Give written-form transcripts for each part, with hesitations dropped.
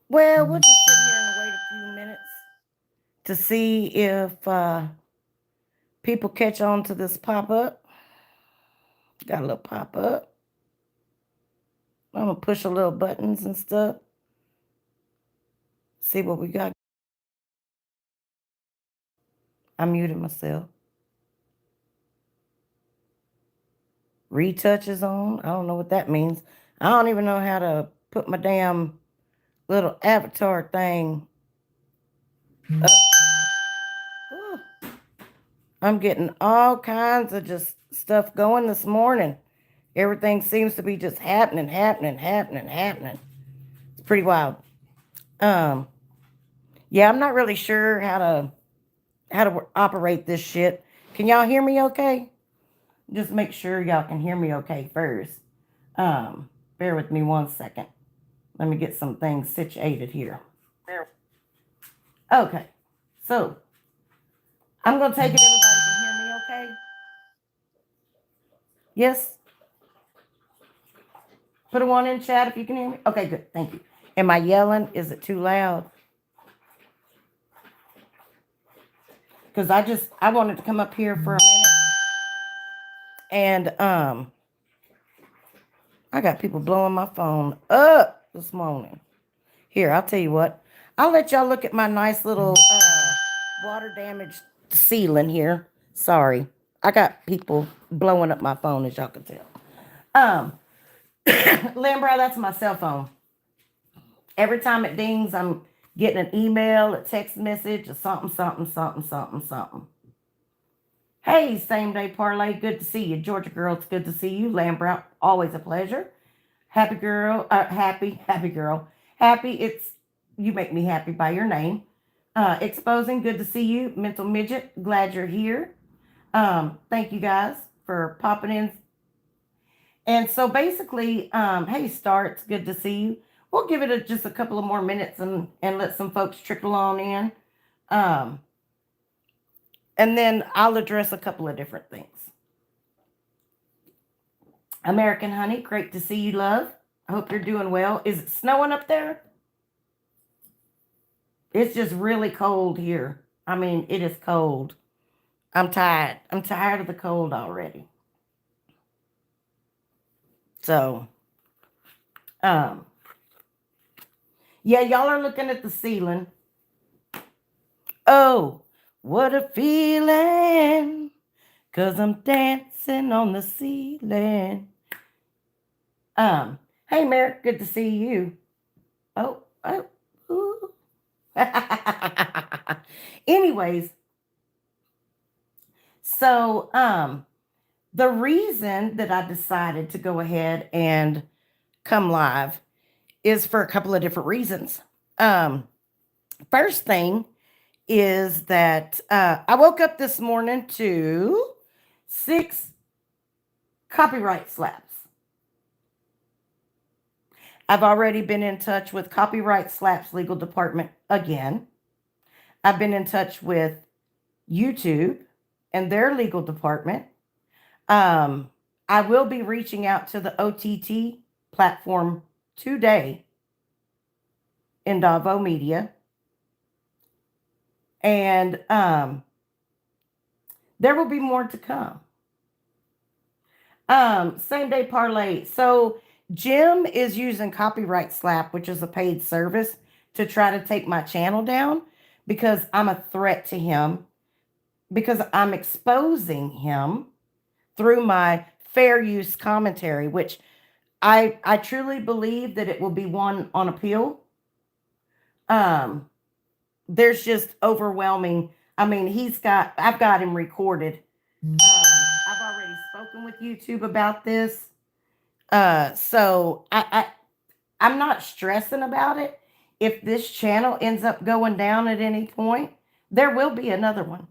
Well, we'll just sit here and wait a few minutes to see if people catch on to this pop up. Got a little pop up. I'm gonna push a little buttons and stuff. See what we got. I muted myself. Retouches on. I don't know what that means. I don't even know how to put my damn little avatar thing up. Whew. I'm getting all kinds of just stuff going this morning. Everything seems to be just happening. It's pretty wild. Um, yeah, I'm not really sure how to operate this shit. Can y'all hear me okay? Just make sure y'all can hear me okay first. Bear with me 1 second. Let me get some things situated here. Okay, so I'm gonna take it. Everybody can hear me okay? Yes. Put a one in chat if you can hear me. Okay, good. Thank you. Am I yelling? Is it too loud? Because I wanted to come up here for a minute and I got people blowing my phone up this morning. Here, I'll tell you what. I'll let y'all look at my nice little water damaged ceiling here. Sorry. I got people blowing up my phone, as y'all can tell. Um, Lambro, that's my cell phone. Every time it dings, I'm getting an email, a text message, or something. Hey, same day parlay. Good to see you. Georgia girl, it's good to see you. Lambro, always a pleasure. Happy girl. Happy, it's you make me happy by your name. Exposing, good to see you. Mental midget, glad you're here. Thank you guys for popping in. And so basically, hey Star, it's good to see you. We'll give it just a couple of more minutes and let some folks trickle on in. Um, and then I'll address a couple of different things. American Honey, great to see you, love. I hope you're doing well. Is it snowing up there? It's just really cold here. I mean, it is cold. I'm tired. I'm tired of the cold already. So, um, yeah, y'all are looking at the ceiling. Oh, what a feeling. Cause I'm dancing on the ceiling. Hey Merrick, good to see you. Oh, ooh. Anyways, so the reason that I decided to go ahead and come live is for a couple of different reasons. Um, First thing is that I woke up this morning to 6 copyright slaps. I've already been in touch with Copyright Slaps Legal Department again. I've been in touch with YouTube and their legal department. Um, I will be reaching out to the OTT platform today in Davo Media. And there will be more to come. Same day parlay. So Jim is using Copyright Slap, which is a paid service, to try to take my channel down because I'm a threat to him, because I'm exposing him through my fair use commentary, which I truly believe that it will be one on appeal. Um, there's just overwhelming. I mean, I've got him recorded. I've already spoken with YouTube about this. So I'm not stressing about it. If this channel ends up going down at any point, there will be another one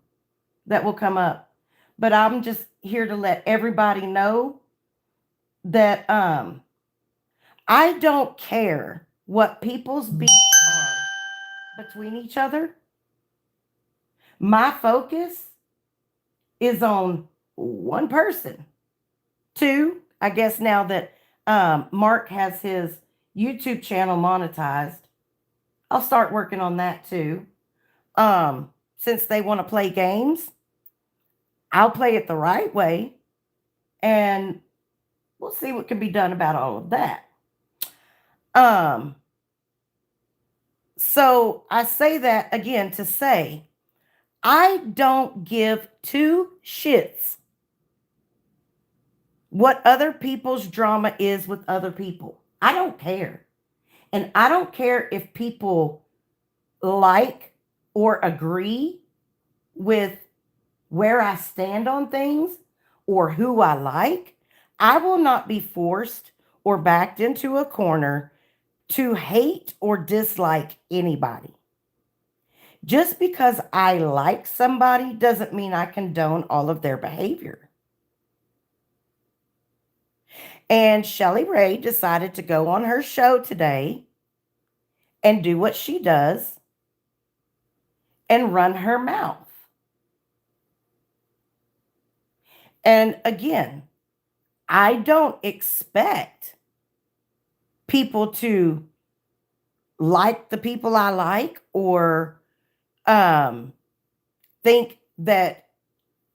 that will come up. But I'm just here to let everybody know that I don't care what people's beefs are between each other. My focus is on one person. Two, I guess now that Mark has his YouTube channel monetized, I'll start working on that too. Since they want to play games, I'll play it the right way and we'll see what can be done about all of that. Um, so I say that again to say I don't give two shits what other people's drama is with other people. I don't care. And I don't care if people like or agree with where I stand on things or who I like. I will not be forced or backed into a corner to hate or dislike anybody. Just because I like somebody doesn't mean I condone all of their behavior. And Shelly Ray decided to go on her show today and do what she does and run her mouth. And again, I don't expect people to like the people I like or think that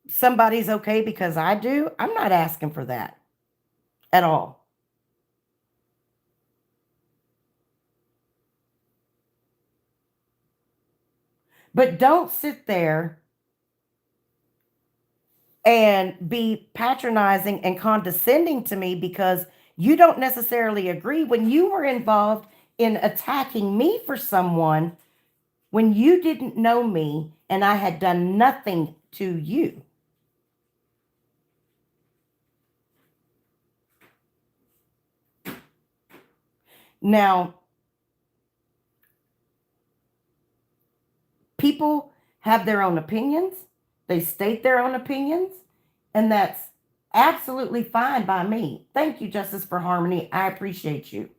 somebody's okay because I do. I'm not asking for that at all. But don't sit there and be patronizing and condescending to me because you don't necessarily agree when you were involved in attacking me for someone when you didn't know me and I had done nothing to you. Now, people have their own opinions. They state their own opinions, and that's absolutely fine by me. Thank you, Justice for Harmony. I appreciate you.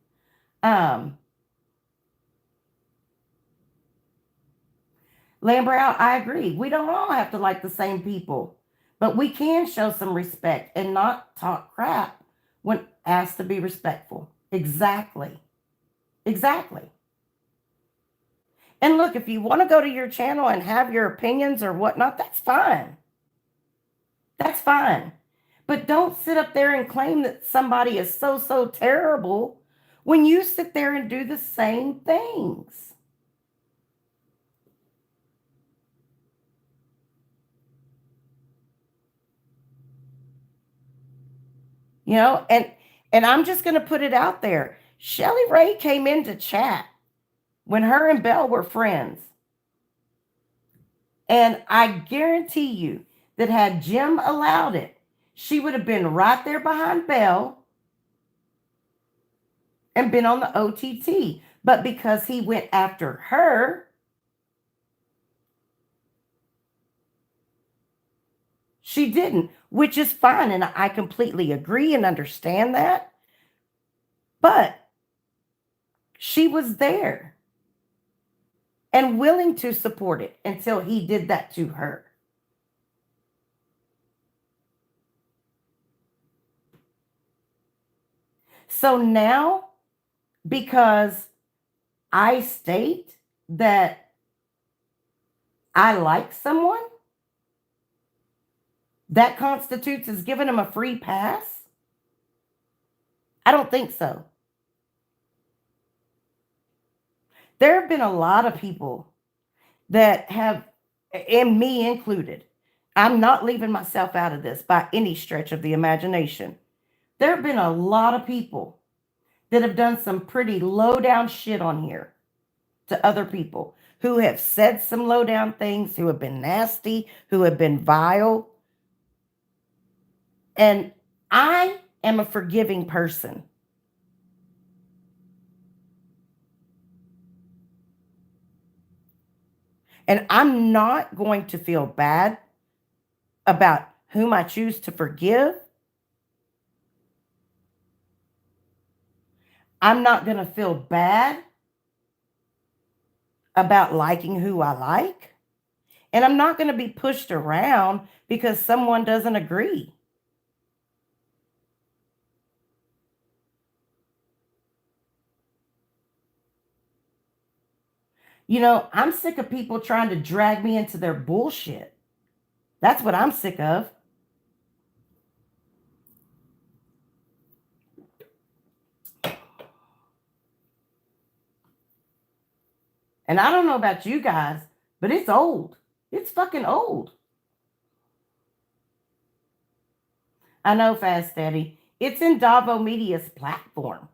Lambrow, I agree. We don't all have to like the same people, but we can show some respect and not talk crap when asked to be respectful. Exactly. Exactly. And look, if you want to go to your channel and have your opinions or whatnot, that's fine. That's fine. But don't sit up there and claim that somebody is so, so terrible when you sit there and do the same things. You know, and I'm just going to put it out there. Shelly Ray came into chat when her and Belle were friends. And I guarantee you that had Jim allowed it, she would have been right there behind Belle and been on the OTT. But because he went after her, she didn't, which is fine. And I completely agree and understand that. But she was there and willing to support it until he did that to her. So now, because I state that I like someone, that constitutes as giving them a free pass? I don't think so. There have been a lot of people that have, and me included, I'm not leaving myself out of this by any stretch of the imagination. There have been a lot of people that have done some pretty low down shit on here to other people who have said some low down things, who have been nasty, who have been vile. And I am a forgiving person. And I'm not going to feel bad about whom I choose to forgive. I'm not going to feel bad about liking who I like. And I'm not going to be pushed around because someone doesn't agree. I'm sick of people trying to drag me into their bullshit. That's what I'm sick of. And I don't know about you guys, but it's old. It's fucking old. I know, Fast Steady. It's in Davo Media's platform.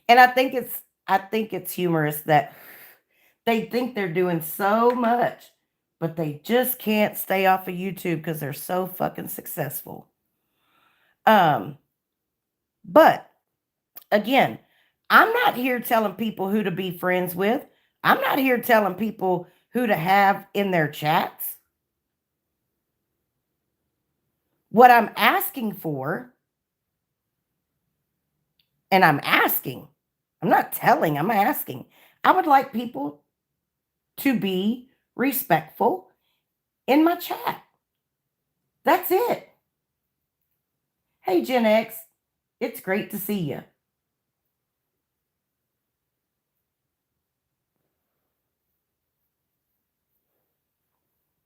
And I think it's humorous that they think they're doing so much, but they just can't stay off of YouTube because they're so fucking successful. Um, but again, I'm not here telling people who to be friends with. I'm not here telling people who to have in their chats. What I'm asking for, and I'm not telling, I'm asking. I would like people to be respectful in my chat. That's it. Hey, Gen X, it's great to see you.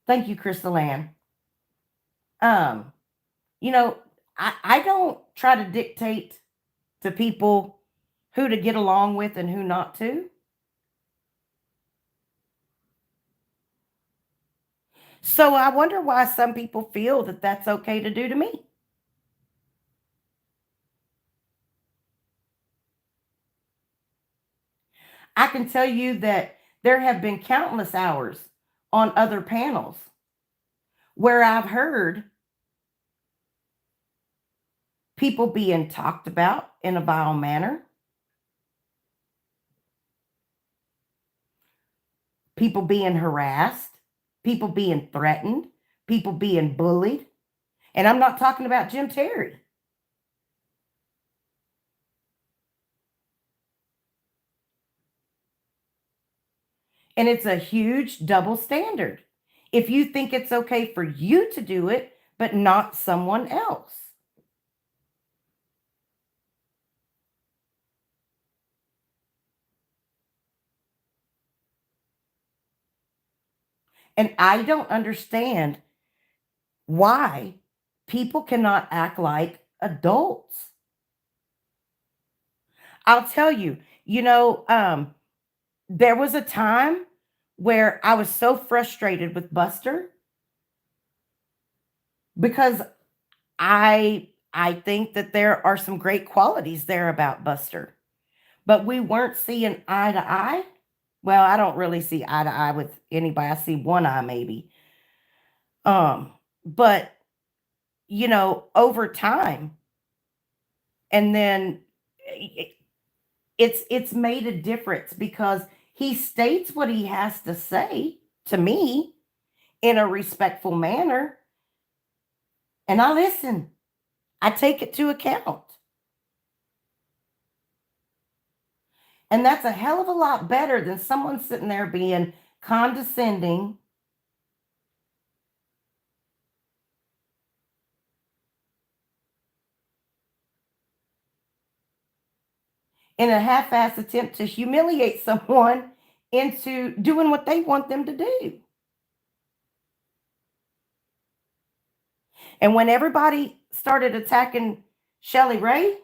Thank you, Crystal Ann. Um, you know, I don't try to dictate to people who to get along with and who not to. So I wonder why some people feel that that's okay to do to me. I can tell you that there have been countless hours on other panels where I've heard people being talked about in a vile manner, people being harassed, people being threatened, people being bullied. And I'm not talking about Jim Terry. And it's a huge double standard. If you think it's okay for you to do it, but not someone else. And I don't understand why people cannot act like adults. I'll tell you, there was a time where I was so frustrated with Buster because I think that there are some great qualities there about Buster, but we weren't seeing eye to eye. Well, I don't really see eye to eye with anybody. I see one eye maybe. But over time, and then it's made a difference because he states what he has to say to me in a respectful manner, and I listen. I take it to account. And that's a hell of a lot better than someone sitting there being condescending in a half assed attempt to humiliate someone into doing what they want them to do. And when everybody started attacking Shelly Ray,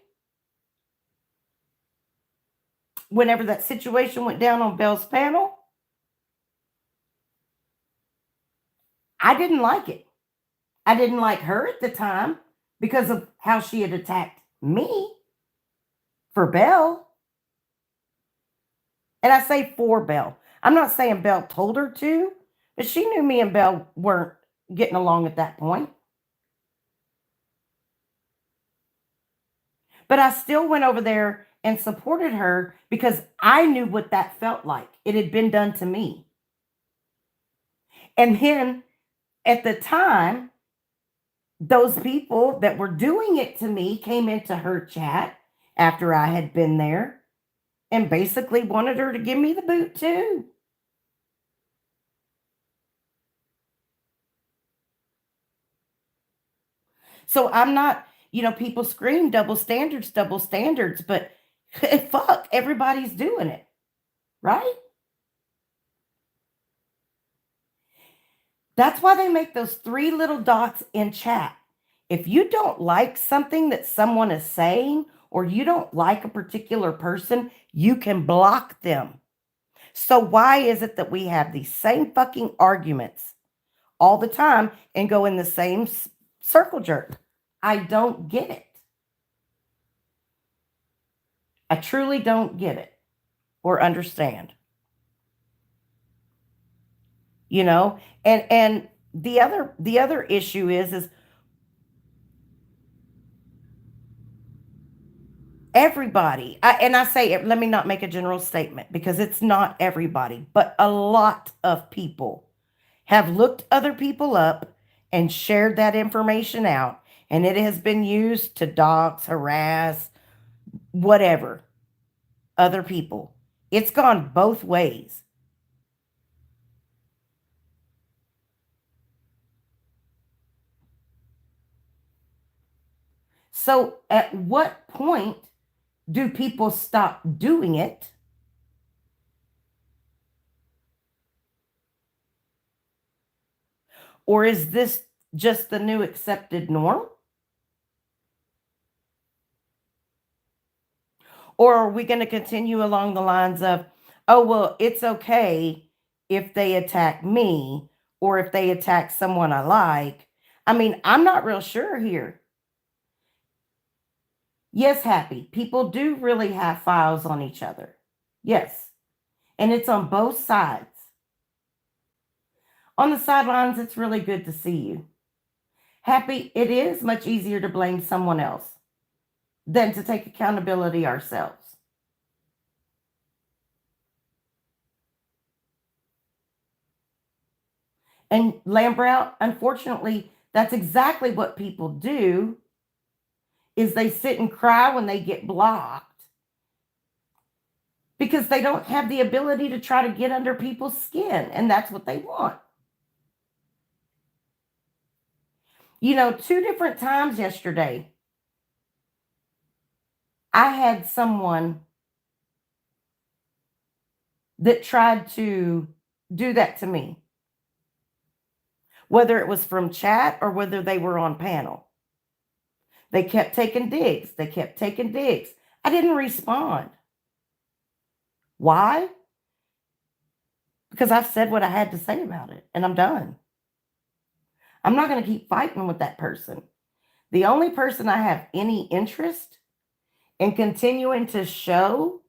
whenever that situation went down on Belle's panel, I didn't like it. I didn't like her at the time because of how she had attacked me for Belle. And I say for Belle. I'm not saying Belle told her to, but she knew me and Belle weren't getting along at that point. But I still went over there and supported her because I knew what that felt like. It had been done to me. And then at the time, those people that were doing it to me came into her chat after I had been there and basically wanted her to give me the boot too. So I'm not, People scream double standards, but fuck, everybody's doing it, right? That's why they make those three little dots in chat. If you don't like something that someone is saying, or you don't like a particular person, you can block them. So why is it that we have these same fucking arguments all the time and go in the same circle jerk? I don't get it. I truly don't get it or understand. And the other issue is everybody, and I say, let me not make a general statement because it's not everybody, but a lot of people have looked other people up and shared that information out, and it has been used to dox, harass, whatever, other people. It's gone both ways. So at what point do people stop doing it? Or is this just the new accepted norm? Or are we going to continue along the lines of, oh, well, it's okay if they attack me or if they attack someone I like? I mean, I'm not real sure here. Yes, Happy. People do really have files on each other. Yes. And it's on both sides. On the sidelines, it's really good to see you. Happy, it is much easier to blame someone else than to take accountability ourselves. And Lambrow, unfortunately, that's exactly what people do is they sit and cry when they get blocked because they don't have the ability to try to get under people's skin, and that's what they want. 2 different times yesterday, I had someone that tried to do that to me, whether it was from chat or whether they were on panel. They kept taking digs. They kept taking digs. I didn't respond. Why? Because I've said what I had to say about it, and I'm done. I'm not going to keep fighting with that person. The only person I have any interest in continuing to show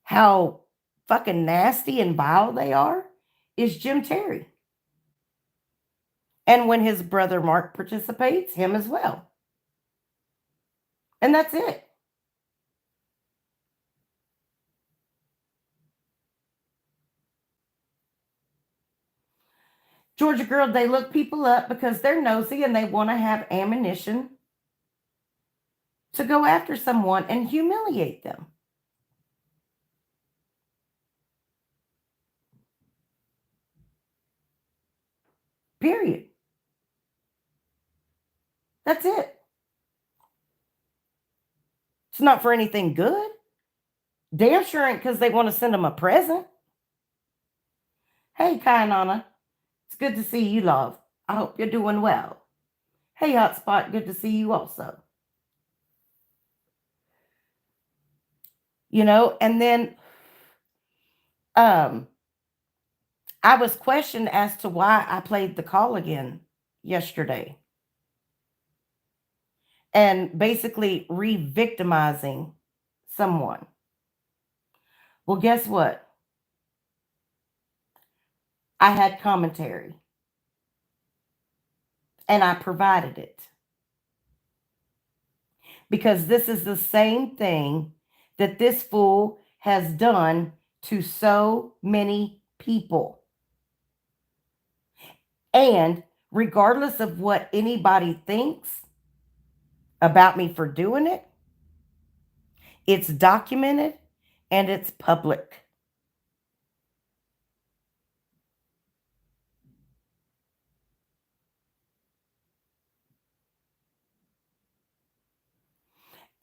how fucking nasty and vile they are is Jim Terry. And when his brother Mark participates, him as well. And that's it. Georgia Girl, they look people up because they're nosy and they want to have ammunition to go after someone and humiliate them. Period. That's it. It's not for anything good. Damn sure ain't because they want to send them a present. Hey, Kai Nana. It's good to see you, love. I hope you're doing well. Hey, Hotspot. Good to see you also. And then I was questioned as to why I played the call again yesterday. And basically re-victimizing someone. Well, guess what? I had commentary. And I provided it. Because this is the same thing that this fool has done to so many people. And regardless of what anybody thinks about me for doing it, it's documented and it's public.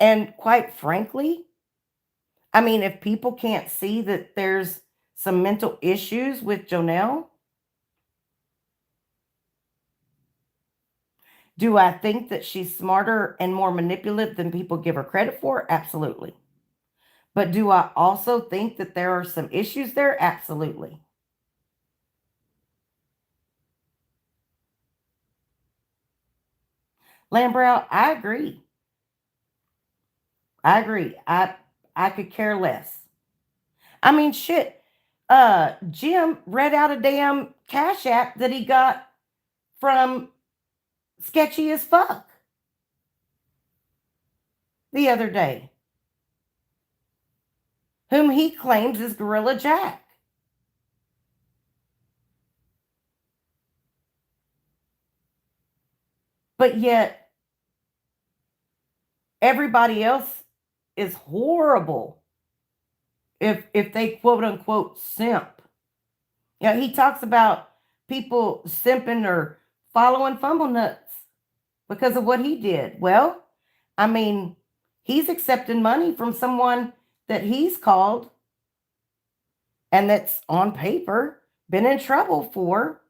And quite frankly, I mean, if people can't see that there's some mental issues with Jonelle, do I think that she's smarter and more manipulative than people give her credit for? Absolutely. But do I also think that there are some issues there? Absolutely. Lambrow, I agree. I agree. I could care less. I mean, shit. Jim read out a damn Cash App that he got from Sketchy as Fuck the other day, whom he claims is Gorilla Jack. But yet everybody else is horrible if they quote unquote simp. Yeah, he talks about people simping or following Fumble Nuts because of what he did. Well, I mean, he's accepting money from someone that he's called and that's on paper been in trouble for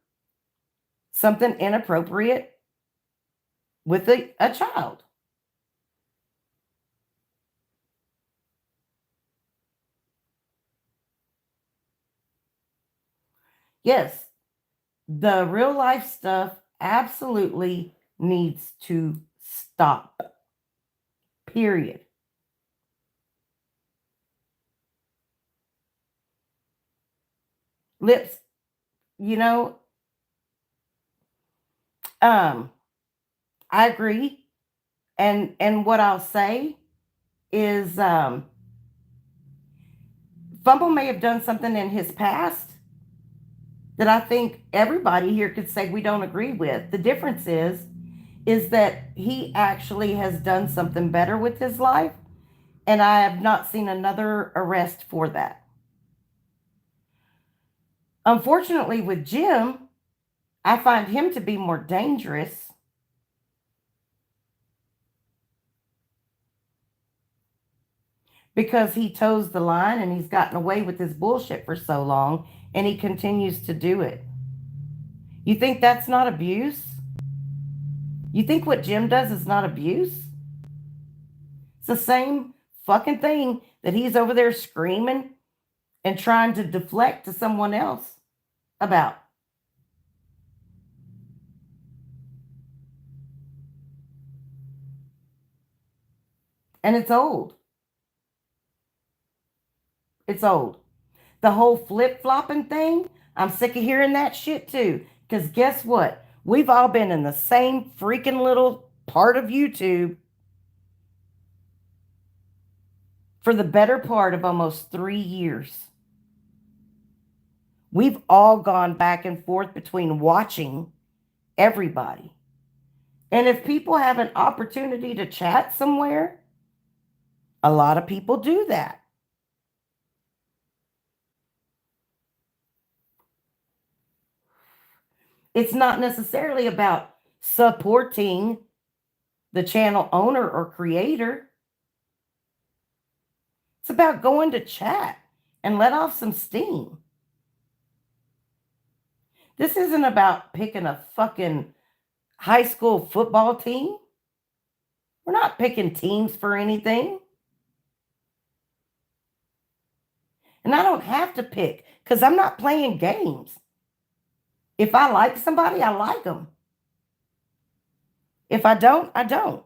something inappropriate with a child. Yes, the real life stuff absolutely needs to stop. Period. Lips, you know, um, I agree. And what I'll say is Fumble may have done something in his past that I think everybody here could say we don't agree with. The difference is that he actually has done something better with his life, and I have not seen another arrest for that. Unfortunately, with Jim, I find him to be more dangerous because he toes the line and he's gotten away with his bullshit for so long and he continues to do it. You think that's not abuse? You think what Jim does is not abuse? It's the same fucking thing that he's over there screaming and trying to deflect to someone else about. And it's old. It's old. The whole flip flopping thing, I'm sick of hearing that shit too. Because guess what? We've all been in the same freaking little part of YouTube for the better part of almost 3 years. We've all gone back and forth between watching everybody. And if people have an opportunity to chat somewhere, a lot of people do that. It's not necessarily about supporting the channel owner or creator. It's about going to chat and let off some steam. This isn't about picking a fucking high school football team. We're not picking teams for anything. And I don't have to pick because I'm not playing games. If I like somebody, I like them. If I don't, I don't.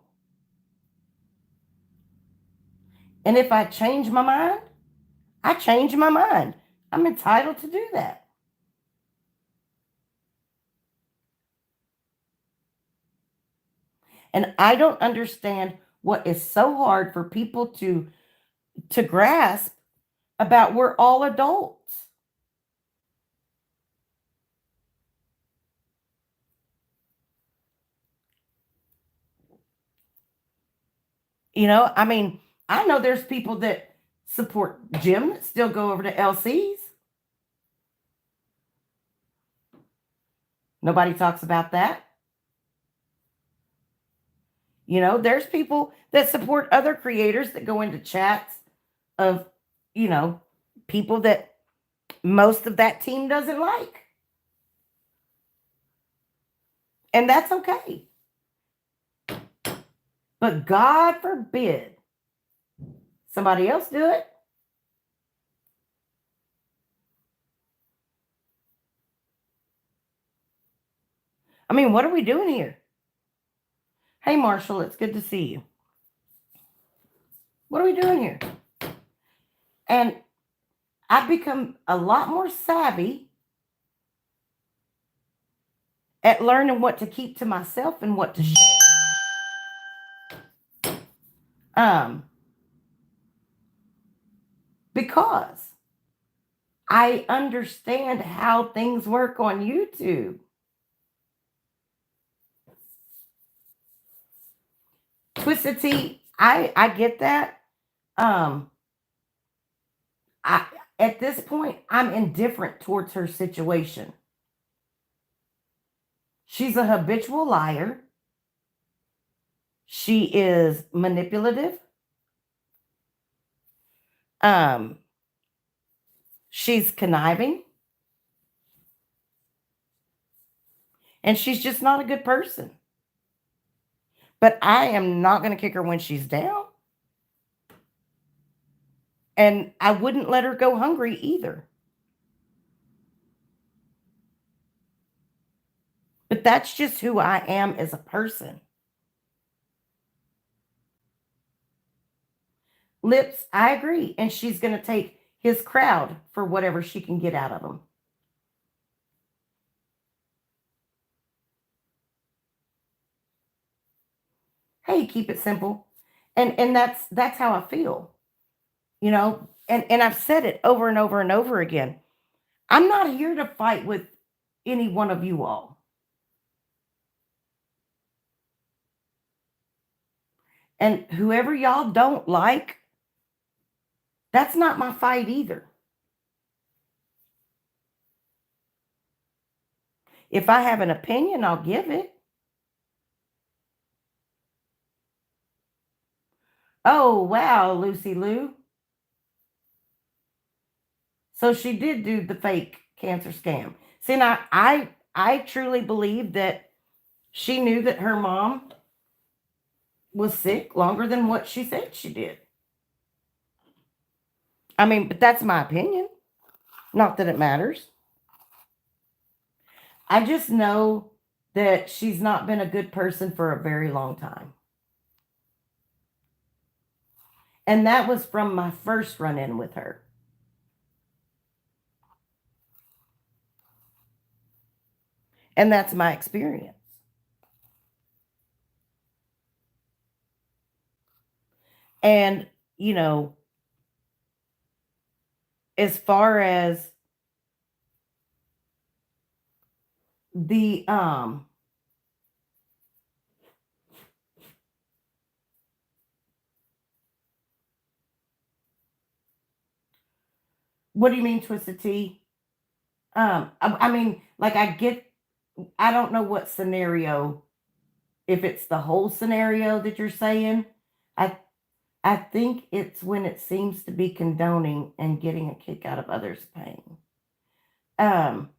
And if I change my mind, I change my mind. I'm entitled to do that. And I don't understand what is so hard for people to grasp about we're all adults. I mean, I know there's people that support Jim that still go over to LC's. Nobody talks about that. There's people that support other creators that go into chats of, you know, people that most of that team doesn't like. And that's okay. But God forbid somebody else do it. I mean, what are we doing here? Hey, Marshall, it's good to see you. What are we doing here? And I've become a lot more savvy at learning what to keep to myself and what to share. Because I understand how things work on YouTube. Twisted Tea, I get that. Um, I At this point, I'm indifferent towards her situation. She's a habitual liar. She is manipulative. Um, she's conniving. And she's just not a good person. But I am not going to kick her when she's down. And I wouldn't let her go hungry either. But that's just who I am as a person. Lips, I agree. And she's going to take his crowd for whatever she can get out of him. Hey, keep it simple. And that's how I feel. And I've said it over and over and over again. I'm not here to fight with any one of you all. And whoever y'all don't like, that's not my fight either. If I have an opinion, I'll give it. Oh, wow, Lucy Lou. So she did do the fake cancer scam. See, now I truly believe that she knew that her mom was sick longer than what she said she did. I mean, but that's my opinion. Not that it matters. I just know that she's not been a good person for a very long time. And that was from my first run in with her. And that's my experience. And, you know, as far as the what do you mean twisted tea? I mean, like I don't know what scenario, if it's the whole scenario that you're saying. I I think it's when it seems to be condoning and getting a kick out of others' pain. Um,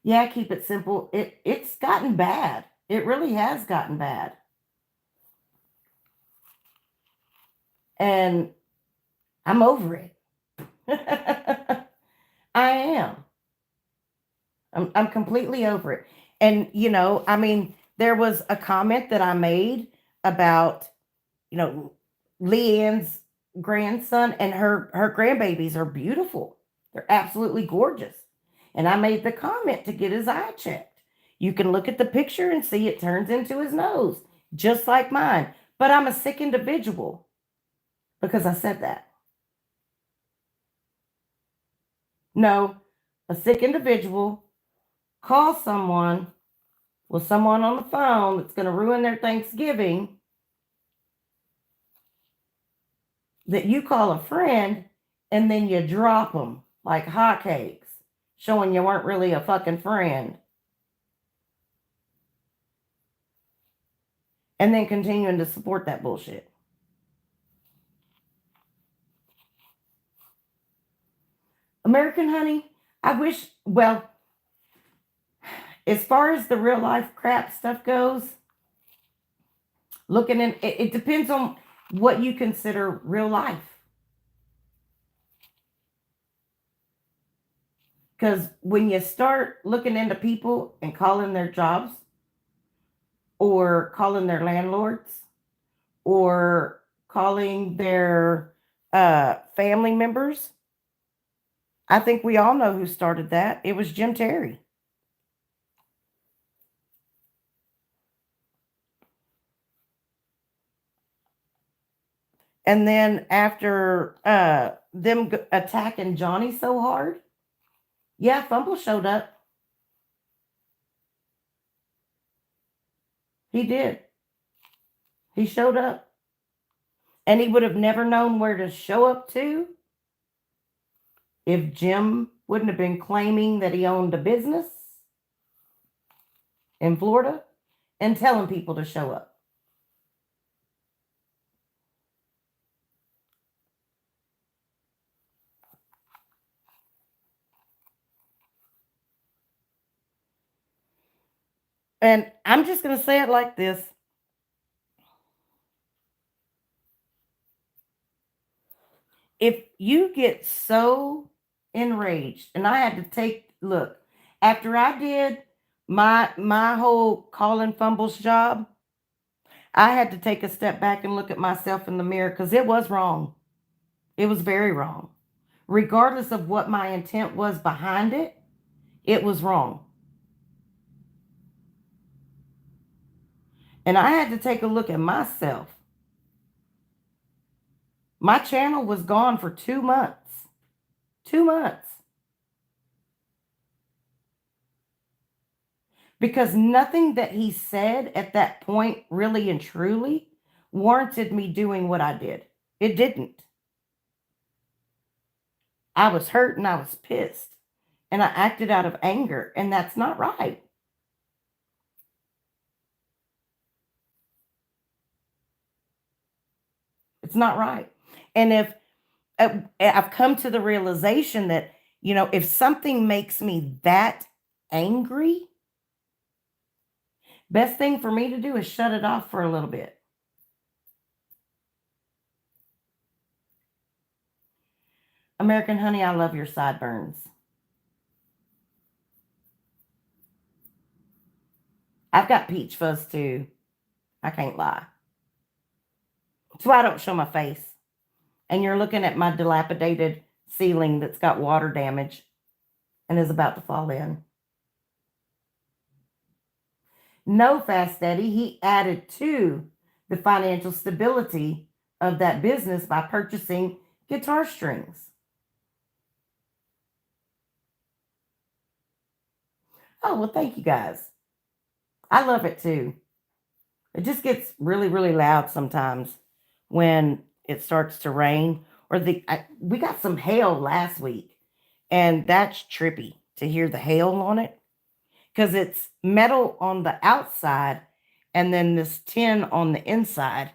yeah, keep it simple. It's gotten bad. It really has gotten bad. And I'm over it. I am. I'm completely over it. And I mean, there was a comment that I made about, you know, Leanne's grandson, and her grandbabies are beautiful. They're absolutely gorgeous. And I made the comment to get his eye checked. You can look at the picture and see it turns into his nose, just like mine. But I'm a sick individual because I said that. No, a sick individual call someone with someone on the phone that's going to ruin their Thanksgiving that you call a friend, and then you drop them like hotcakes, showing you weren't really a fucking friend, and then continuing to support that bullshit. American Honey, I wish, well, as far as the real life crap stuff goes, looking in, it depends on what you consider real life. Because when you start looking into people and calling their jobs or calling their landlords or calling their family members, I think we all know who started that. It was Jim Terry. And then after them attacking Johnny so hard, yeah, Fumble showed up. He did. He showed up. And he would have never known where to show up to if Jim wouldn't have been claiming that he owned a business in Florida and telling people to show up. And I'm just going to say it like this. If you get so enraged, and I had to take, look, after I did my whole calling fumbles job, I had to take a step back and look at myself in the mirror because it was wrong. It was very wrong. Regardless of what my intent was behind it, it was wrong. And I had to take a look at myself. My channel was gone for 2 months. 2 months. Because nothing that he said at that point, really and truly, warranted me doing what I did. It didn't. I was hurt and I was pissed. And I acted out of anger, and that's not right. It's not right. And if I've come to the realization that, if something makes me that angry, best thing for me to do is shut it off for a little bit. American Honey, I love your sideburns. I've got peach fuzz too. I can't lie. That's why I don't show my face. And you're looking at my dilapidated ceiling that's got water damage and is about to fall in. No, Fast Eddie, he added to the financial stability of that business by purchasing guitar strings. Oh, well, thank you guys. I love it too. It just gets really, really loud sometimes when it starts to rain. Or we got some hail last week, and that's trippy to hear the hail on it because it's metal on the outside and then this tin on the inside.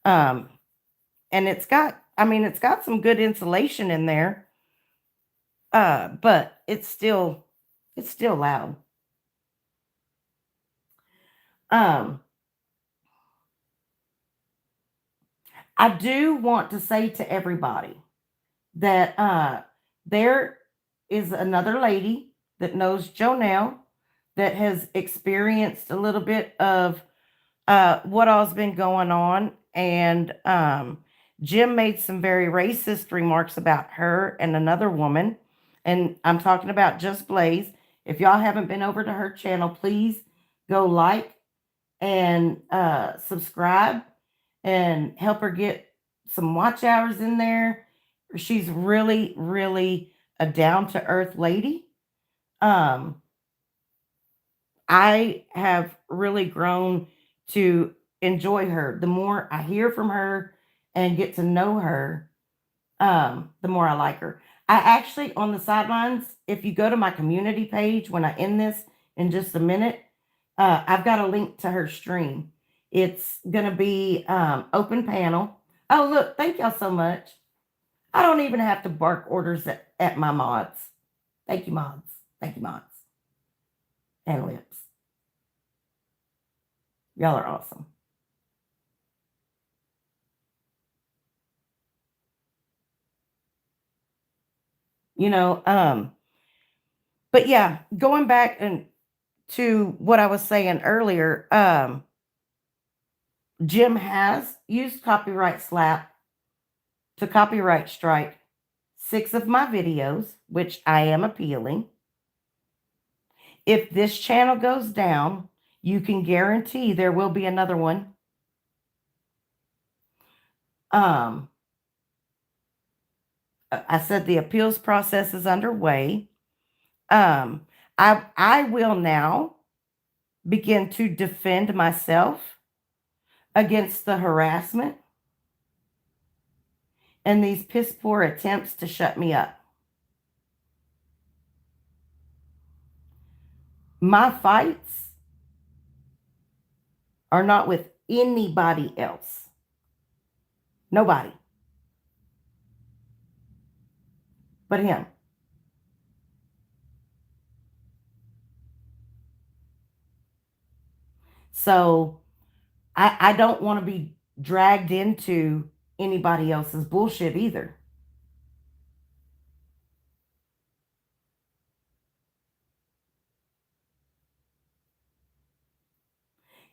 Um, and it's got some good insulation in there. But it's still loud. Um, I do want to say to everybody that there is another lady that knows Jonelle that has experienced a little bit of what all's been going on. And Jim made some very racist remarks about her and another woman. And I'm talking about Just Blaze. If y'all haven't been over to her channel, please go like and subscribe and help her get some watch hours in there. She's really, really a down to earth lady. Um, I have really grown to enjoy her. The more I hear from her and get to know her, the more I like her. I actually, on the sidelines, if you go to my community page when I end this in just a minute, I've got a link to her stream. It's going to be open panel. Oh, look, thank y'all so much. I don't even have to bark orders at my mods. Thank you, mods. Thank you, mods. And lips. Y'all are awesome. You know, but yeah, going back and to what I was saying earlier, Jim has used copyright slap to copyright strike 6 of my videos, which I am appealing. If this channel goes down, you can guarantee there will be another one. I said the appeals process is underway. I will now begin to defend myself against the harassment and these piss poor attempts to shut me up. My fights are not with anybody else. Nobody. But him. So I don't want to be dragged into anybody else's bullshit either.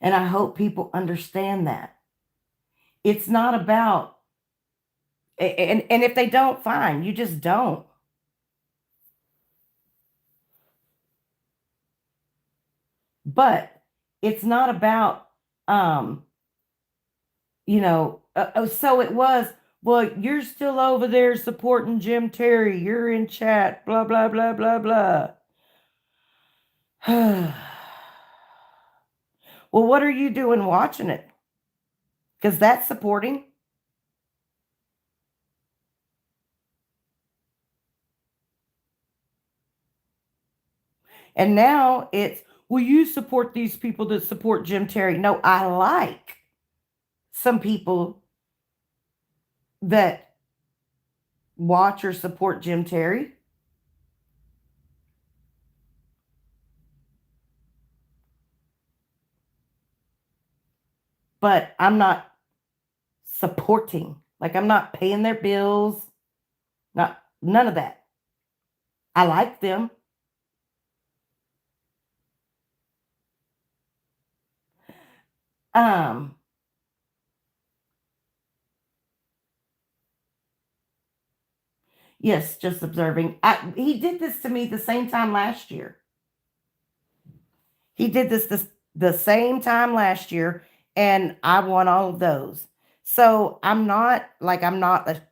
And I hope people understand that. It's not about, and if they don't, fine, you just don't. But it's not about, so it was, well, you're still over there supporting Jim Terry. You're in chat, blah, blah, blah, blah, blah. Well, what are you doing watching it? Because that's supporting. And now it's, will you support these people that support Jim Terry? No, I like some people that watch or support Jim Terry. But I'm not supporting. Like, I'm not paying their bills. None of that. I like them. Yes, just observing. He did this to me the same time last year. He did this the same time last year, and I won all of those. So I'm not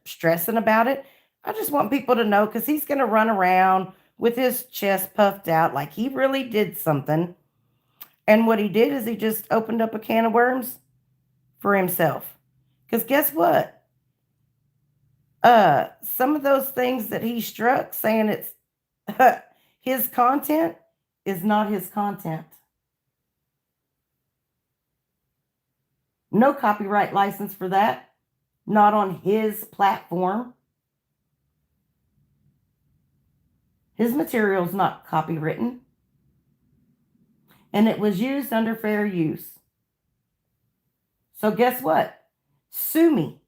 stressing about it. I just want people to know because he's going to run around with his chest puffed out like he really did something. And what he did is he just opened up a can of worms for himself. Because guess what? Some of those things that he struck saying it's his content is not his content. No copyright license for that. Not on his platform. His material is not copywritten. And it was used under fair use. So guess what? Sue me.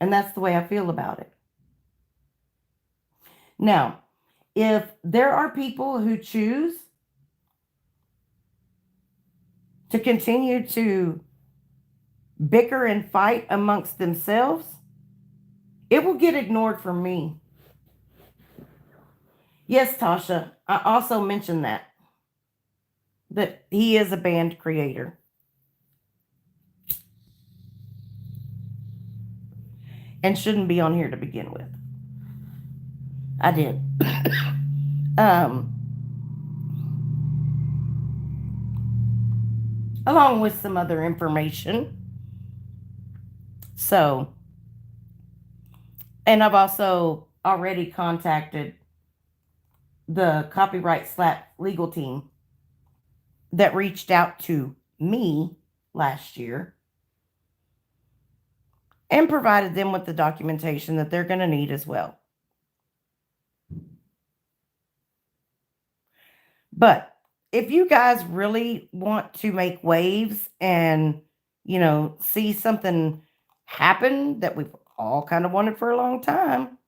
And that's the way I feel about it. Now, if there are people who choose to continue to bicker and fight amongst themselves, it will get ignored from me. Yes, Tasha, I also mentioned that he is a band creator. And shouldn't be on here to begin with. I did. Along with some other information. So, and I've also already contacted the Copyright Slap legal team that reached out to me last year and provided them with the documentation that they're going to need as well. But if you guys really want to make waves and, see something happen that we've all kind of wanted for a long time,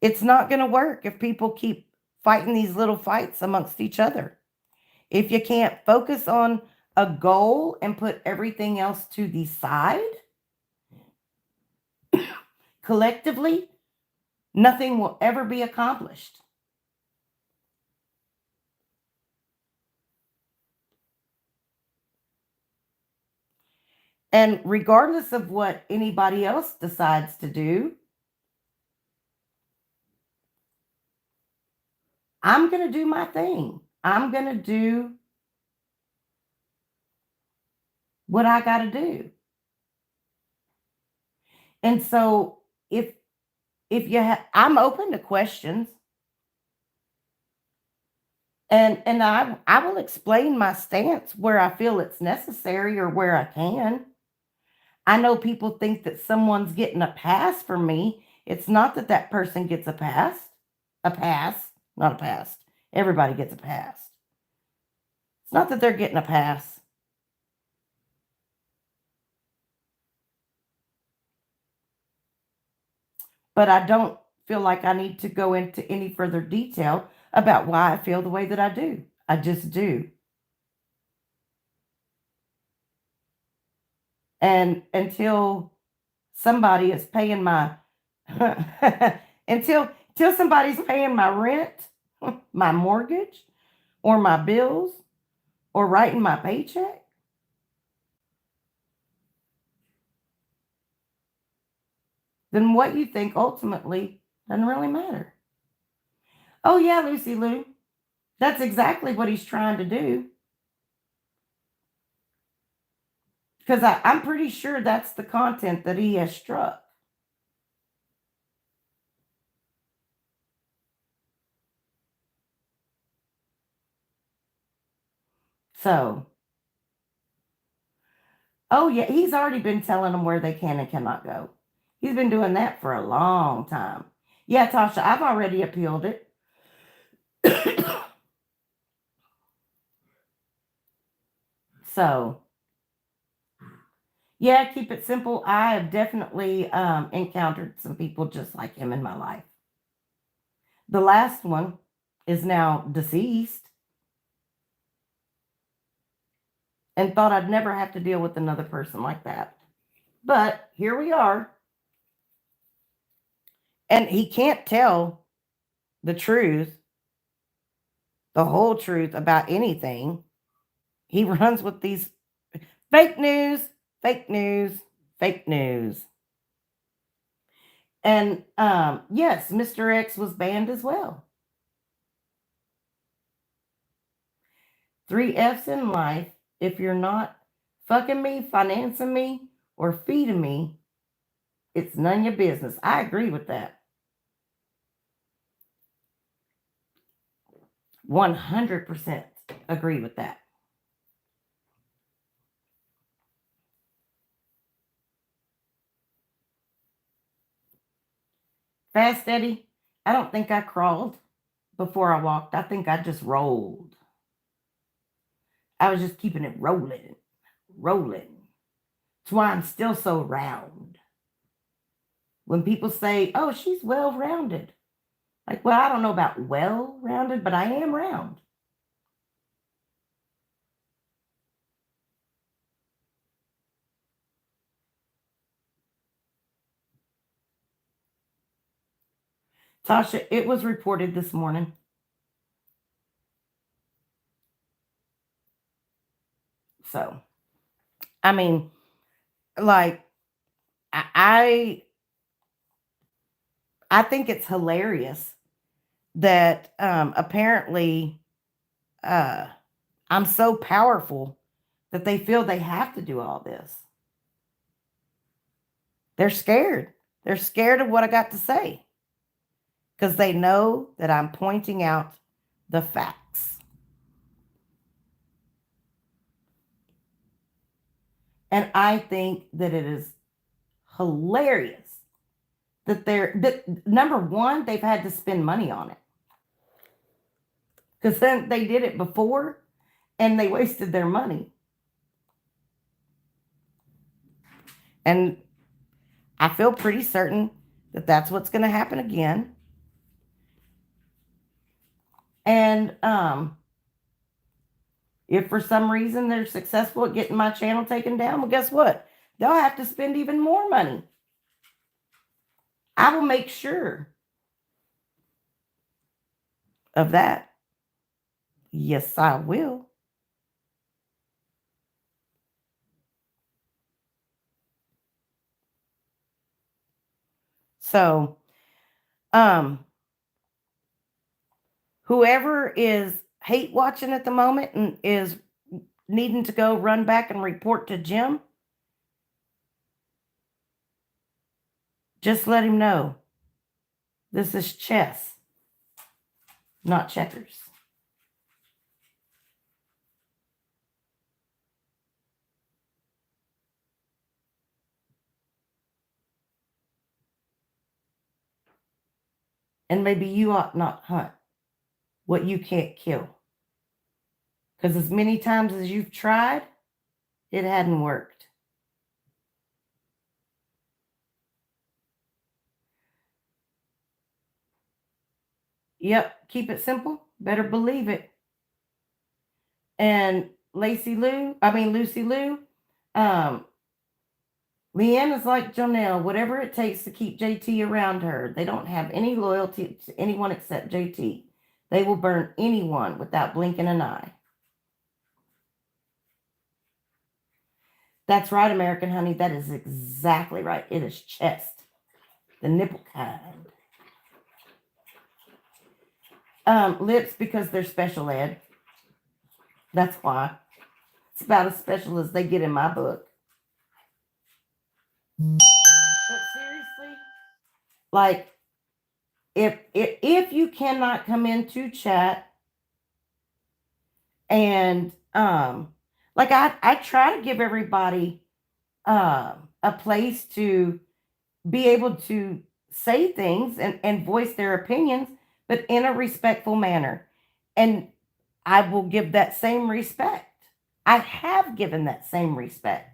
it's not going to work if people keep fighting these little fights amongst each other. If you can't focus on a goal and put everything else to the side, collectively, nothing will ever be accomplished. And regardless of what anybody else decides to do, I'm going to do my thing. I'm going to do what I got to do. And so if I'm open to questions, and I will explain my stance where I feel it's necessary or where I can. I know people think that someone's getting a pass from me. It's not that that person gets a pass. A pass, not a pass. Everybody gets a pass. It's not that they're getting a pass. But I don't feel like I need to go into any further detail about why I feel the way that I do. I just do. And until somebody is paying my until somebody's paying my rent, my mortgage, or my bills, or writing my paycheck, then what you think ultimately doesn't really matter. Oh yeah, Lucy Lou, that's exactly what he's trying to do. Because I'm pretty sure that's the content that he has struck. So, oh yeah, he's already been telling them where they can and cannot go. He's been doing that for a long time. Yeah, Tasha, I've already appealed it. So, yeah, keep it simple. I have definitely encountered some people just like him in my life. The last one is now deceased and thought I'd never have to deal with another person like that. But here we are. And he can't tell the truth, the whole truth about anything. He runs with these fake news, fake news, fake news. And yes, Mr. X was banned as well. 3 F's in life. If you're not fucking me, financing me, or feeding me, it's none of your business. I agree with that. 100% agree with that. Fast Eddie, I don't think I crawled before I walked. I think I just rolled. I was just keeping it rolling, rolling. That's why I'm still so round. When people say, oh, she's well rounded, like, well, I don't know about well rounded, but I am round. Tasha, it was reported this morning. So, I mean, like, I I think it's hilarious that apparently uh, I'm so powerful that they feel they have to do all this. They're scared. They're scared of what I got to say because they know that I'm pointing out the facts. And I think that it is hilarious that number one, they've had to spend money on it because then they did it before and they wasted their money. And I feel pretty certain that that's what's going to happen again. And if for some reason they're successful at getting my channel taken down, well, guess what? They'll have to spend even more money. I will make sure of that. Yes, I will. So, whoever is hate watching at the moment and is needing to go run back and report to Jim, just let him know this is chess, not checkers. And maybe you ought not hunt what you can't kill. Because as many times as you've tried, it hadn't worked. Yep, keep it simple. Better believe it. And Lucy Liu, Leanne is like Jonelle, whatever it takes to keep JT around her. They don't have any loyalty to anyone except JT. They will burn anyone without blinking an eye. That's right, American honey. That is exactly right. It is chest, the nipple kind. Lips because they're special ed. That's why. It's about as special as they get in my book. But seriously, like, if you cannot come into chat and like I try to give everybody a place to be able to say things and voice their opinions, but in a respectful manner. And I will give that same respect. I have given that same respect.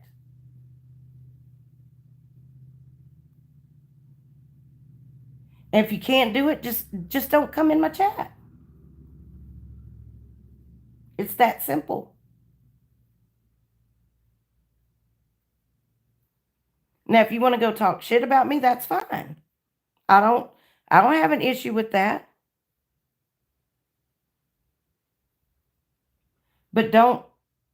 And if you can't do it, just don't come in my chat. It's that simple. Now, if you want to go talk shit about me, that's fine. I don't have an issue with that. But don't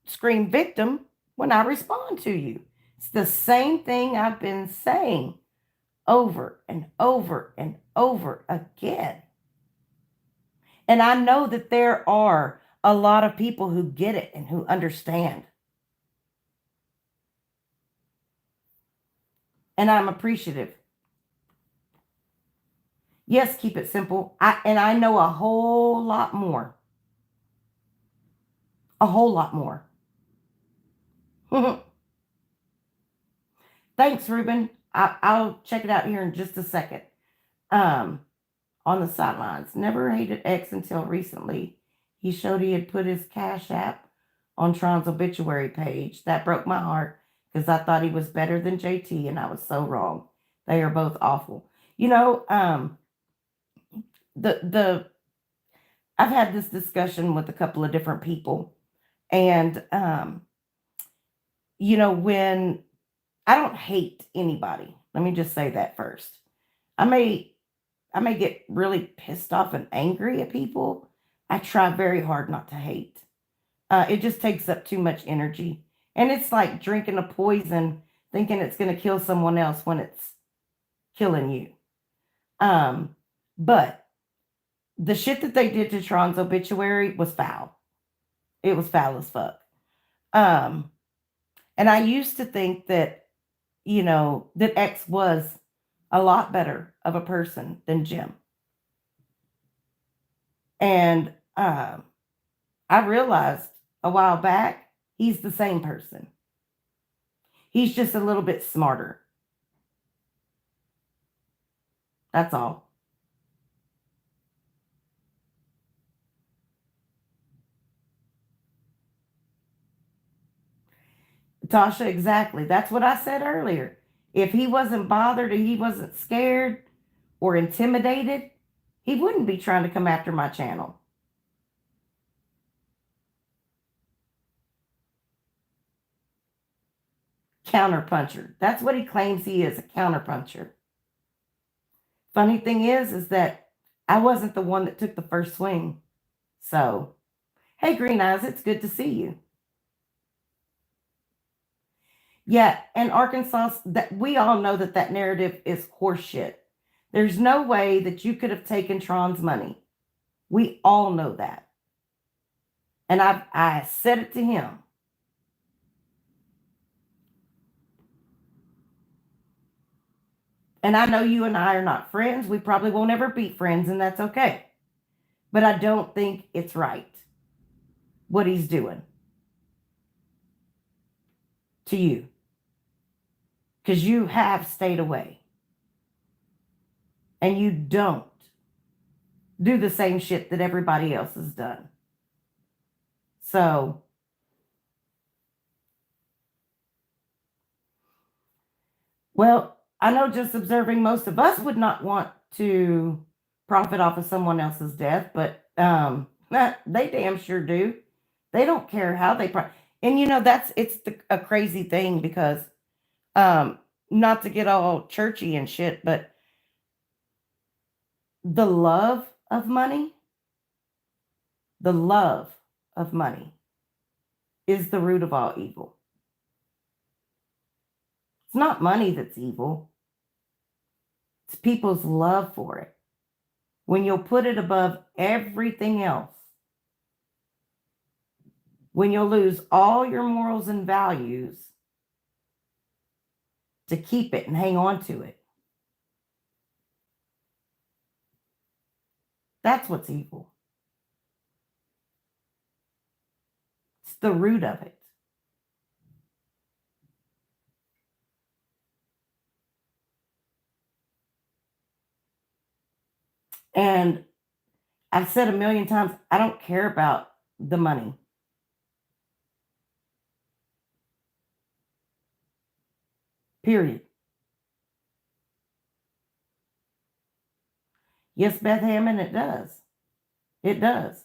scream victim when I respond to you. It's the same thing I've been saying over and over and over again. And I know that there are a lot of people who get it and who understand. And I'm appreciative. Yes, keep it simple. I know a whole lot more. A whole lot more. Thanks, Ruben. I'll check it out here in just a second. On the sidelines. Never hated X until recently. He showed he had put his Cash App on Tron's obituary page. That broke my heart because I thought he was better than JT and I was so wrong. They are both awful. You know, I've had this discussion with a couple of different people, and you know, when I don't hate anybody, let me just say that first. I may get really pissed off and angry at people. I try very hard not to hate. It just takes up too much energy, and it's like drinking a poison, thinking it's going to kill someone else when it's killing you. But the shit that they did to Tron's obituary was foul. It was foul as fuck. And I used to think that that X was a lot better of a person than Jim. And I realized a while back, he's the same person. He's just a little bit smarter. That's all. Tasha, exactly. That's what I said earlier. If he wasn't bothered or he wasn't scared or intimidated, he wouldn't be trying to come after my channel. Counterpuncher. That's what he claims he is, a counterpuncher. Funny thing is that I wasn't the one that took the first swing. So, hey, Green Eyes, it's good to see you. Yeah, and Arkansas, that we all know that narrative is horseshit. There's no way that you could have taken Tron's money. We all know that. And I said it to him. And I know you and I are not friends. We probably won't ever be friends, and that's okay. But I don't think it's right what he's doing to you. Because you have stayed away. And you don't do the same shit that everybody else has done. So, well, I know just observing, most of us would not want to profit off of someone else's death, but they damn sure do. They don't care how they and it's a crazy thing because not to get all churchy and shit, but the love of money is the root of all evil. It's not money that's evil. It's people's love for it. When you'll put it above everything else, when you'll lose all your morals and values to keep it and hang on to it. That's what's evil. It's the root of it. And I've said a million times, I don't care about the money. Period. Yes, Beth Hammond, it does. It does.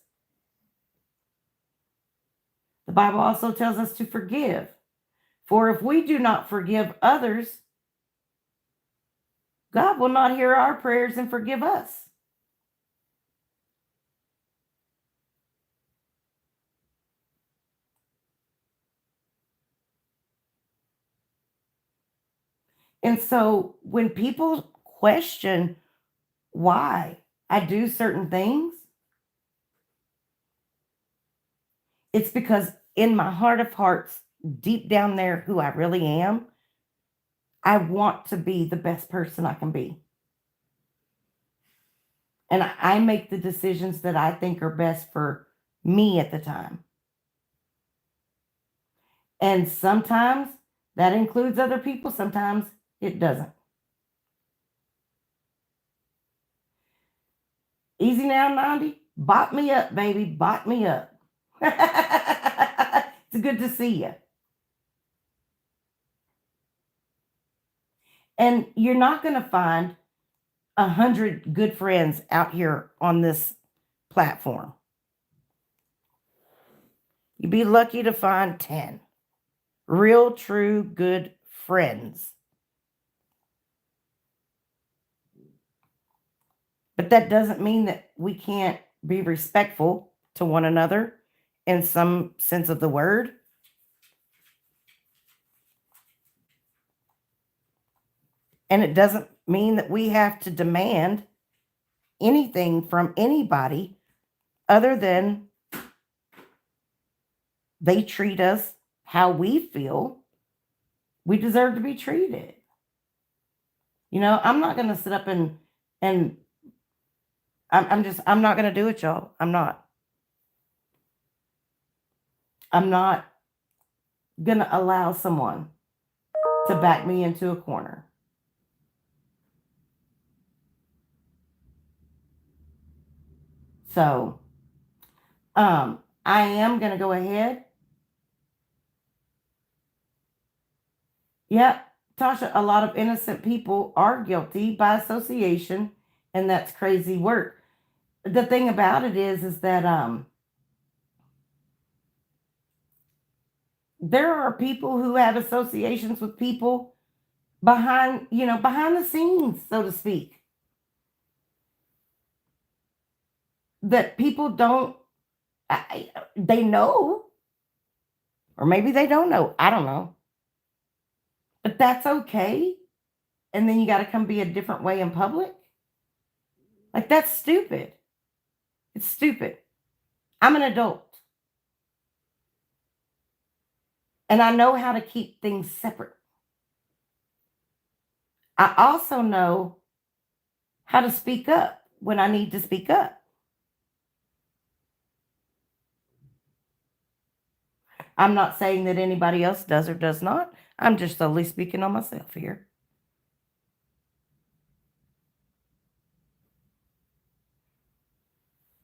The Bible also tells us to forgive. For if we do not forgive others, God will not hear our prayers and forgive us. And so when people question why I do certain things, it's because in my heart of hearts, deep down there, who I really am, I want to be the best person I can be. And I make the decisions that I think are best for me at the time. And sometimes that includes other people, sometimes it doesn't. Easy now, 90. Bot me up, baby. Bot me up. It's good to see you. And you're not going to find 100 good friends out here on this platform. You'd be lucky to find 10 real, true, good friends. But that doesn't mean that we can't be respectful to one another in some sense of the word. And it doesn't mean that we have to demand anything from anybody other than they treat us how we feel We deserve to be treated. I'm not going to sit up and I'm not going to do it, y'all. I'm not. I'm not going to allow someone to back me into a corner. So, I am going to go ahead. Yep, Tasha, a lot of innocent people are guilty by association, and that's crazy work. The thing about it is that there are people who have associations with people behind the scenes, so to speak, that people don't, they know, or maybe they don't know. I don't know. But that's okay. And then you got to come be a different way in public. Like, that's stupid. It's stupid. I'm an adult. And I know how to keep things separate. I also know how to speak up when I need to speak up. I'm not saying that anybody else does or does not. I'm just solely speaking on myself here.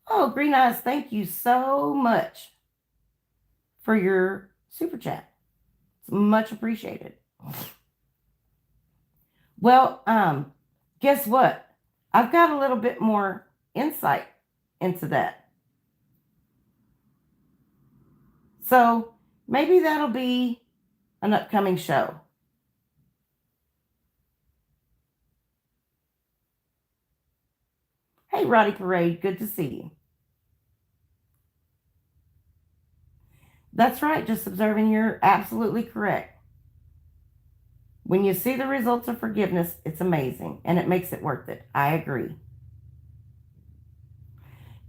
Oh, Green Eyes, thank you so much for your super chat. It's much appreciated. Well, guess what? I've got a little bit more insight into that. So maybe that'll be an upcoming show. Hey, Roddy Parade, good to see you. That's right, just observing, you're absolutely correct. When you see the results of forgiveness, it's amazing and it makes it worth it. I agree.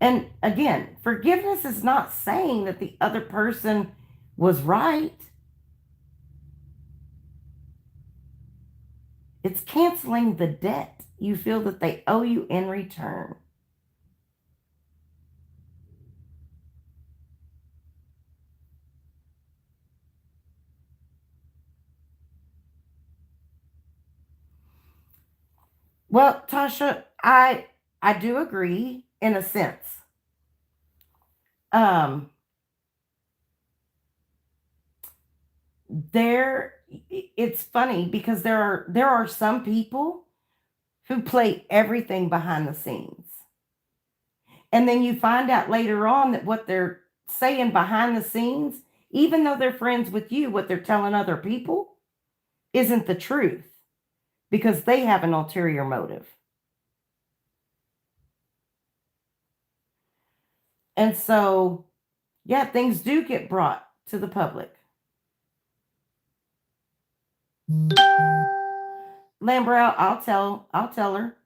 And again, forgiveness is not saying that the other person was right. It's canceling the debt you feel that they owe you in return. Well, Tasha, I do agree in a sense. Um, there it's funny because there are some people who play everything behind the scenes. And then you find out later on that what they're saying behind the scenes, even though they're friends with you, what they're telling other people isn't the truth because they have an ulterior motive. And so, yeah, things do get brought to the public. Lambrow, I'll tell her.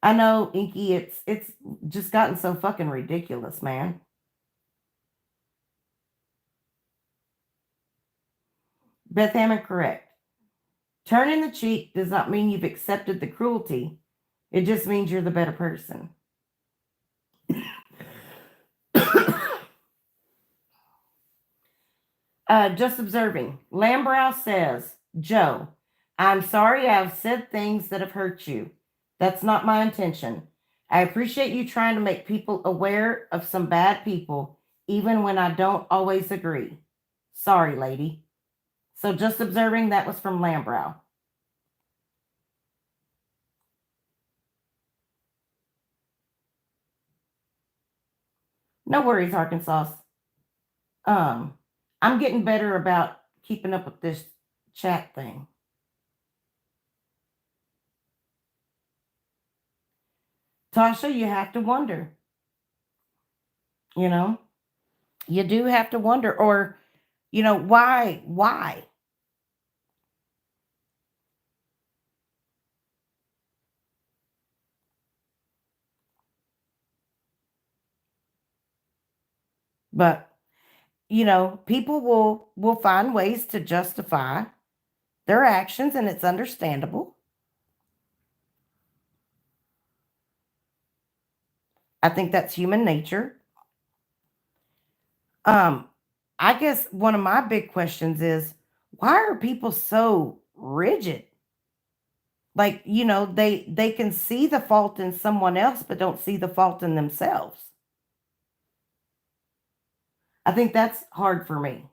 I know, Inky, it's just gotten so fucking ridiculous, man. Beth Hammond, correct. Turning the cheek does not mean you've accepted the cruelty. It just means you're the better person. Just observing. Lambrow says, Joe, I'm sorry I've said things that have hurt you. That's not my intention. I appreciate you trying to make people aware of some bad people, even when I don't always agree. Sorry, lady. So just observing, that was from Lambrow. No worries, Arkansas. Um, I'm getting better about keeping up with this chat thing. Tasha, you have to wonder. You know, you do have to wonder, or, why? Why? But people will find ways to justify their actions, and it's understandable. I think that's human nature. Um, I guess one of my big questions is, why are people so rigid? Like, they can see the fault in someone else, but don't see the fault in themselves. I think that's hard for me.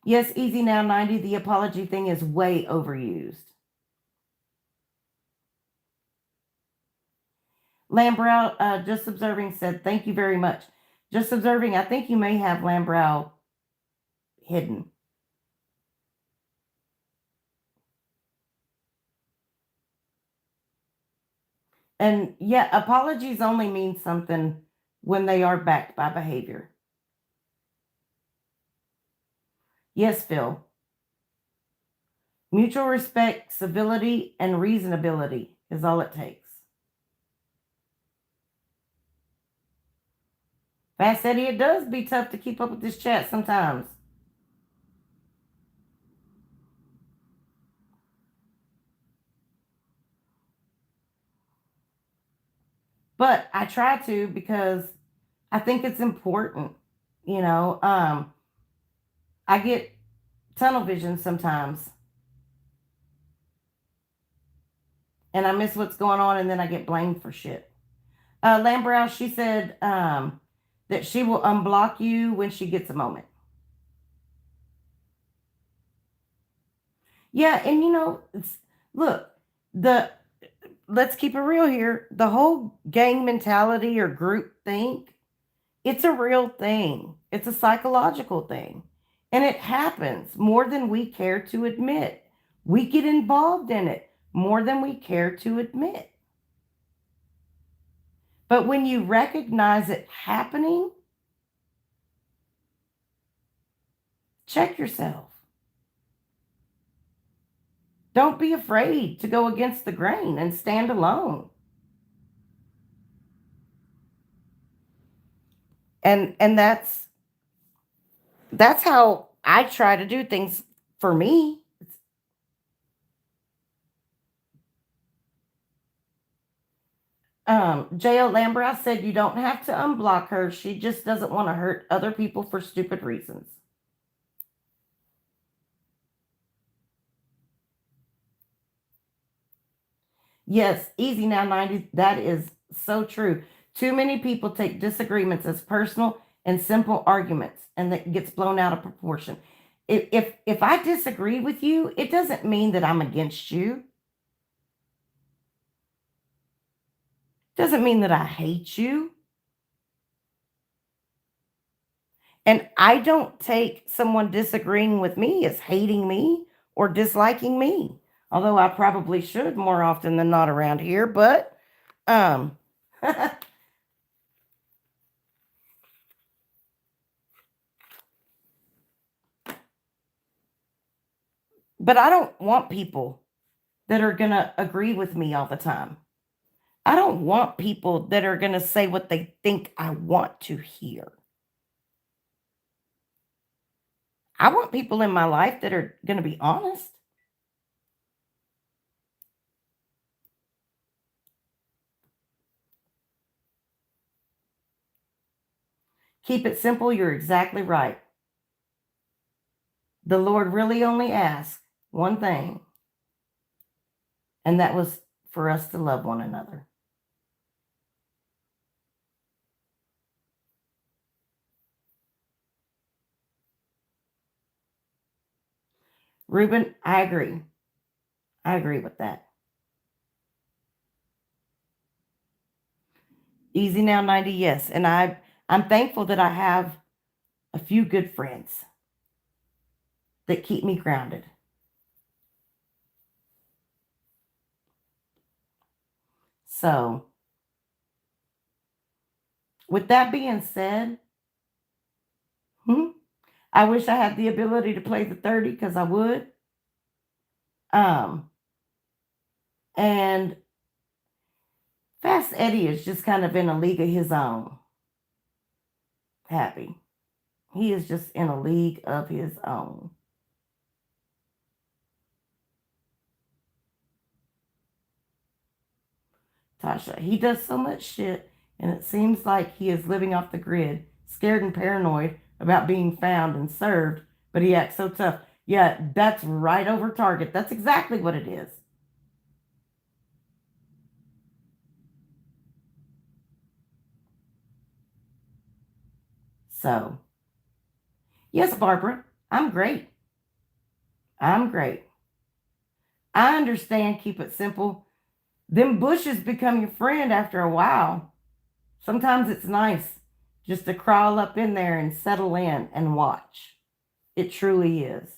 Yes, easy now 90, the apology thing is way overused. Lambrow, just observing, said, thank you very much. Just observing, I think you may have Lambrow hidden. And yeah, apologies only mean something when they are backed by behavior. Yes, Phil. Mutual respect, civility, and reasonability is all it takes. Fast Eddie, it does be tough to keep up with this chat sometimes. But I try to because I think it's important. You know, I get tunnel vision sometimes and I miss what's going on and then I get blamed for shit. Lambrow, she said that she will unblock you when she gets a moment. Yeah, and look, the let's keep it real here. The whole gang mentality or group think, it's a real thing. It's a psychological thing. And it happens more than we care to admit. We get involved in it more than we care to admit. But when you recognize it happening, check yourself. Don't be afraid to go against the grain and stand alone. And that's how I try to do things for me. J.L. Lambrow said you don't have to unblock her. She just doesn't want to hurt other people for stupid reasons. Yes, easy now, 90. That is so true. Too many people take disagreements as personal and simple arguments, and that gets blown out of proportion. If I disagree with you, it doesn't mean that I'm against you. Doesn't mean that I hate you. And I don't take someone disagreeing with me as hating me or disliking me. Although I probably should more often than not around here, but um but I don't want people that are going to agree with me all the time. I don't want people that are going to say what they think I want to hear. I want people in my life that are going to be honest. Keep it simple. You're exactly right. The Lord really only asked one thing, and that was for us to love one another. Ruben, I agree. I agree with that. Easy now 90, yes. And I'm thankful that I have a few good friends that keep me grounded. So, with that being said, I wish I had the ability to play the 30 because I would. Um, and Fast Eddie is just kind of in a league of his own. Happy. He is just in a league of his own. Tasha, he does so much shit, and it seems like he is living off the grid, scared and paranoid about being found and served, but he acts so tough. Yeah, that's right over target. That's exactly what it is. So, yes, Barbara, I'm great. I'm great. I understand, keep it simple. Them bushes become your friend after a while. Sometimes it's nice just to crawl up in there and settle in and watch. It truly is.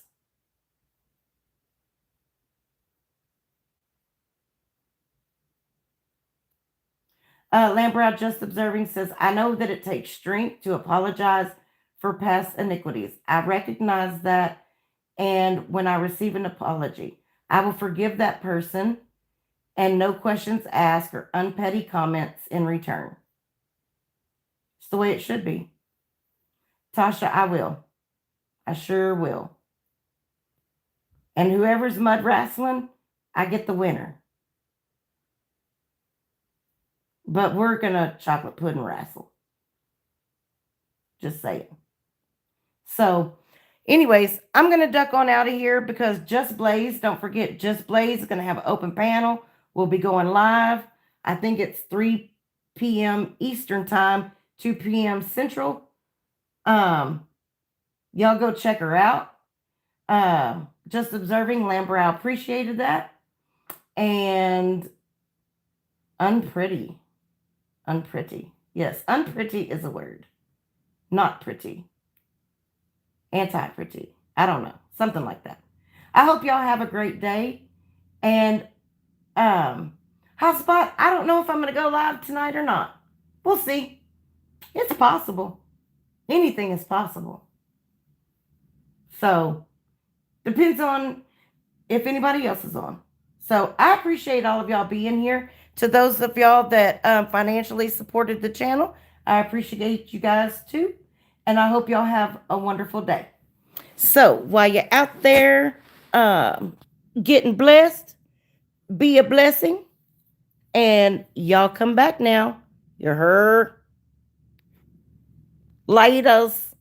Lambrow just observing says, I know that it takes strength to apologize for past iniquities. I recognize that, and when I receive an apology, I will forgive that person and no questions asked or unpetty comments in return. It's the way it should be. Tasha, I will. I sure will. And whoever's mud wrestling, I get the winner. But we're going to chocolate pudding wrestle. Just saying. So, anyways, I'm going to duck on out of here because Just Blaze, don't forget, Just Blaze is going to have an open panel. We'll be going live. I think it's 3 p.m. Eastern Time, 2 p.m. Central. Y'all go check her out. Just observing, Lambrow appreciated that. And unpretty. Unpretty. Yes, unpretty is a word. Not pretty. Anti-pretty. I don't know. Something like that. I hope y'all have a great day. And Hotspot, I don't know if I'm going to go live tonight or not. We'll see. It's possible. Anything is possible. So, depends on if anybody else is on. So, I appreciate all of y'all being here. To those of y'all that financially supported the channel, I appreciate you guys too. And I hope y'all have a wonderful day. So, while you're out there getting blessed, be a blessing. And y'all come back now. You heard? Laters.